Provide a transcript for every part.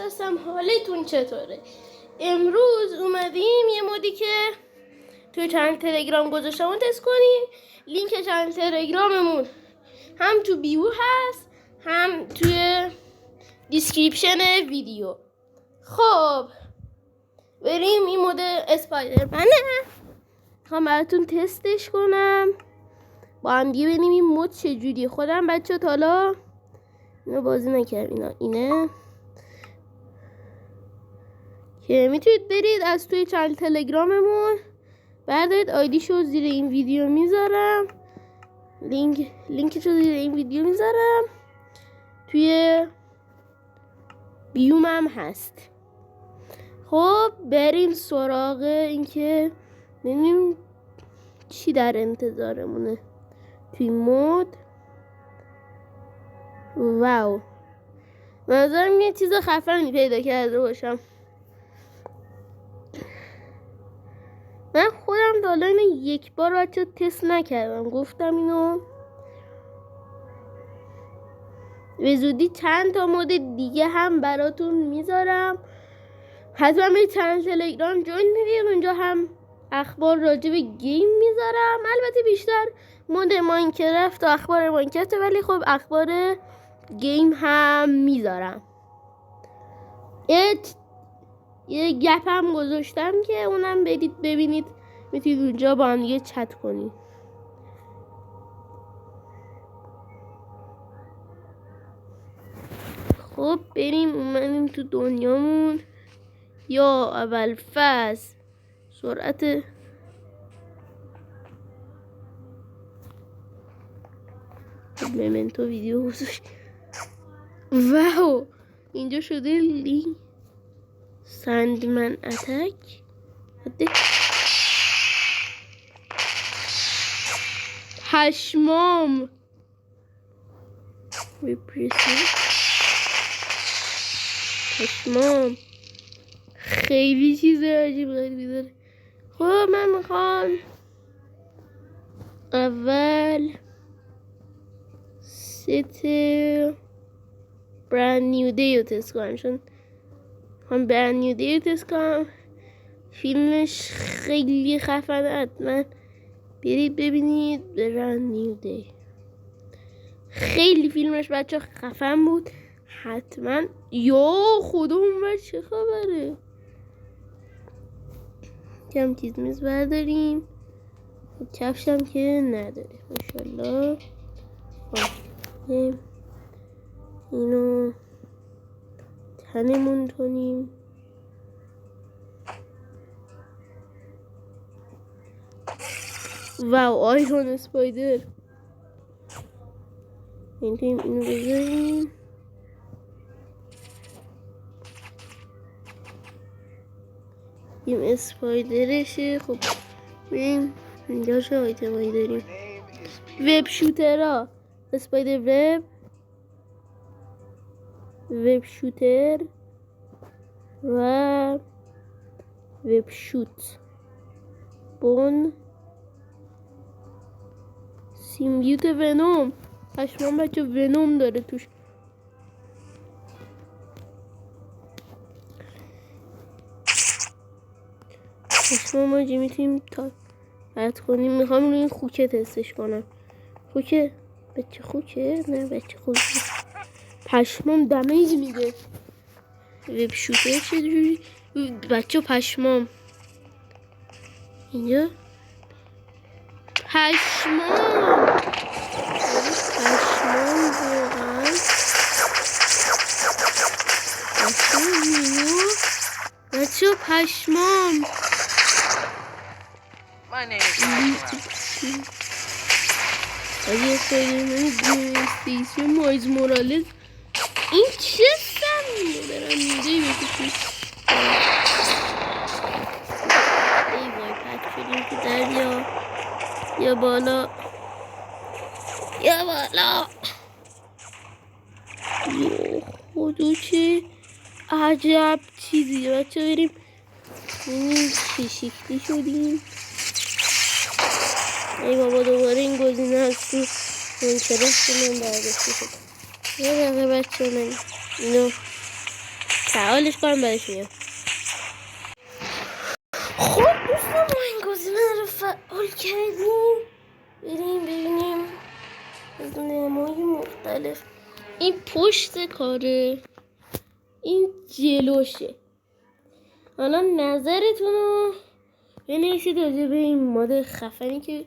هستم. حالتون چطوره؟ امروز اومدیم یه مودی که توی چنل تلگرام گذاشتم اون تست کنیم. لینک چنل تلگراممون هم تو بیو هست هم توی دیسکریپشن ویدیو. خب بریم. این مود اسپایدرمنه، میخوام براتون تستش کنم با هم دیگه ببینیم این مود چجوریه. خودم بچه تا حالا اینو بازی نکردم. اینه که میتونید برید از توی چنل تلگراممون بردارید. آیدیشو زیر این ویدیو میذارم، لینکشو زیر این ویدیو میذارم، توی بیوم هم هست. خب بریم سراغ اینکه ببینیم چی در انتظارمونه توی مود. واو، منظرم یه چیز خفنی پیدا کرده باشم. من خودم تا حالا اینو یک بار بچه تست نکردم، گفتم اینو به زودی چند تا مود دیگه هم براتون میذارم. حتما به چنل تلگرام جوین میدید، اونجا هم اخبار راجع به گیم میذارم. البته بیشتر مود ماینکرافت و اخبار ماینکرافت، ولی خب اخبار گیم هم میذارم. یه گپ هم گذاشتم که اونم برید ببینید، میتونید اونجا با هم دیگه چت کنید. خب بریم اومدیم تو دنیامون. یا اول فاز سرعت ممنتو ویدیو گذاشت. واو، اینجا شده لینک سندمن اتک. پشمام پشمام خیلی چیز عجیب غریبی داره. خب من میخوام اول ست برند نیو دی رو تست کنم، چون هم برند نیو دی رو تست کنم. فیلمش خیلی خفنه، حتما برید ببینید. برند نیو دی خیلی فیلمش بچه خفن بود، حتما. یا خدا اون بر چه خبره. کم چیز میز برداریم، کفش هم که نداره ماشاءالله. اینو تنمون کنیم. واو، آیرون اسپایدر. اینو بذاریم. این اسپایدرشه. خب بریم اینجا چه آیتمایی داریم. وب شوترها، اسپایدر وب شوتر و وب شوت بون سیمبیوت ونوم. پشمان بچه ونوم داره توش. پشمان ما میتونیم تا رد کنیم. میخوام روی این خوکه تستش کنم. خوکه بچه خوکه؟ نه بچه خوکه. پشمام دمیج میده. وب شوتر چجوری بچه؟ پشمام اینجا پشمام واقعا بچه پشمام. اگه سیسی مایز مورالز این چه سمیه برم اینجایی بکشیم. ای وای پک شدیم که دریا. یا بالا یا بالا. یا خدا چه عجب چیزی. بچه بریم ببینیم چه شکلی شدیم. ای بابا دوباره این گزینه هست تو منکرافت من برداشته شد. یه دقیقه بچه من اینو فعالش کنم برش میام. خب دوستان ما این گزینه رو فعال کردیم. بریم ببینیم از نمای مختلف. این پشت کاره، این جلوشه. حالا نظرتون رو بنویسید راجع به این ماده خفنی که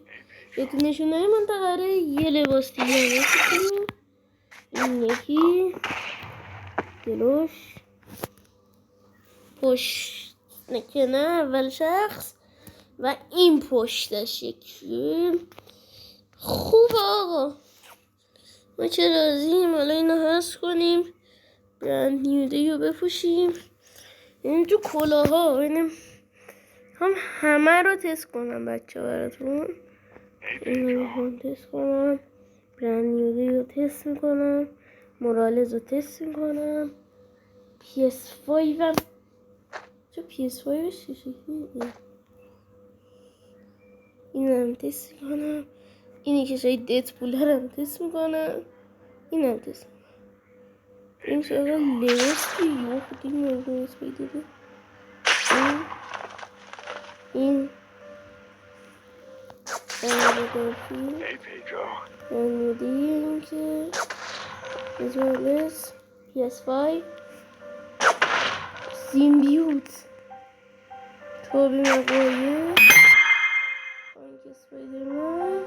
بهتون نشون دادم. من قراره یه لباس دیگه بپوشیم. این یکی جلوش، پشت که نه اول شخص، و این پشتش یکی. خوب آقا ما چه راضیم. حالا اینو حذف کنیم، برند نیو دی رو بپوشیم. این تو کلاه ها هم همه رو تست کنم بچه براتون. اینو رو تست کنم، برند نیو دی رو تست میکنم، مورالز رو تست میکنم، PS5 هم چه PS5 چه شکلیه. این هم تست میکنم. اینی که شاید ددپول هم تست میکنم. این هم تست میکنم. این شاید لباس که یو خودی مورد پیدا ده. این Hey Pedro. این که مورالز PS5 سیمبیوت توبی مگوایر فرانک اسپایدرمن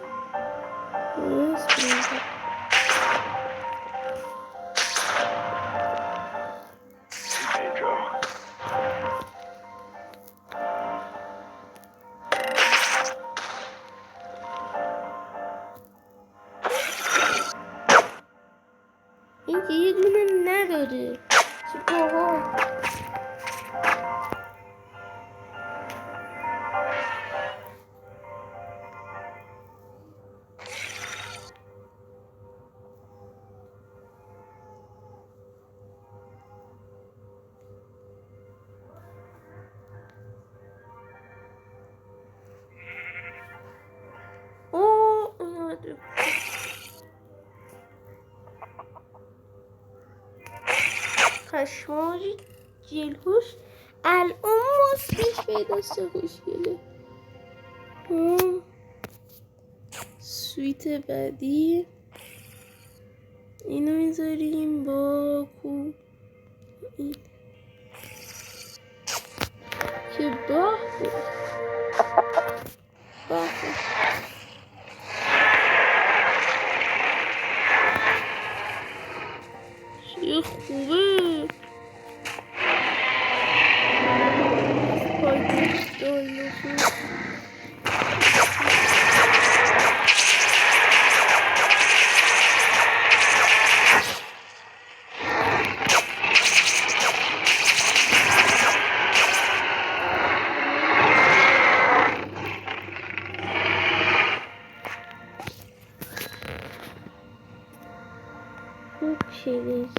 این که یه دونه نداره. چه بابا خشماجی جلوش الان ماسکش پیداست. چه خوشگله. سویت بعدی اینو میذاریم با کو این که باخت چه خوبه. شده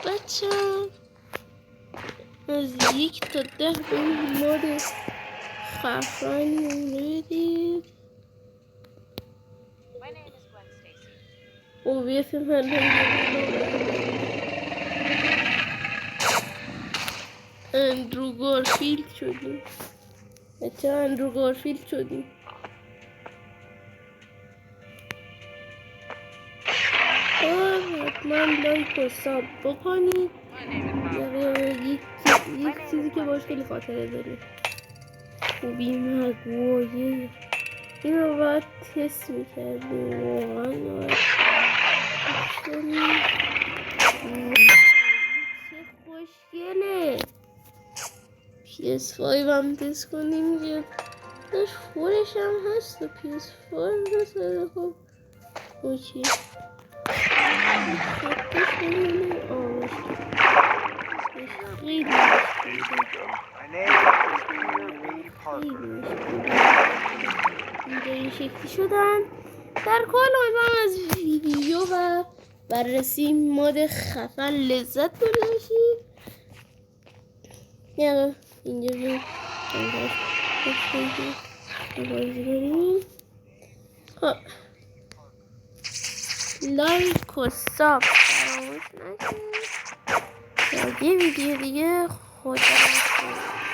بچه از 1 تا 10 به این مورد خفنی اومدید. هویت من اندرو گارفیلد شدیم. بچه اندرو گارفیلد شدیم. حتما لایک و ساب بکنید. یک چیزی که باش خیلی خاطره داریم. خوبی مگوایر این رو باید تست میکردیم. واقعا باید چه خوشگله. PS5 هم تست کنیم که داشت فورش هم هست و PS5 هست. خب اوکی خطش کنیم خیلی اینجا این شکلی شدن. در کل امیدوارم از ویدیو و بررسی ماد خفن لذت برده باشید. اینجا بازی کنیم. خب لایک و ساب فراموش نکنید. تا یه ویدیو دیگه خدا نکنید.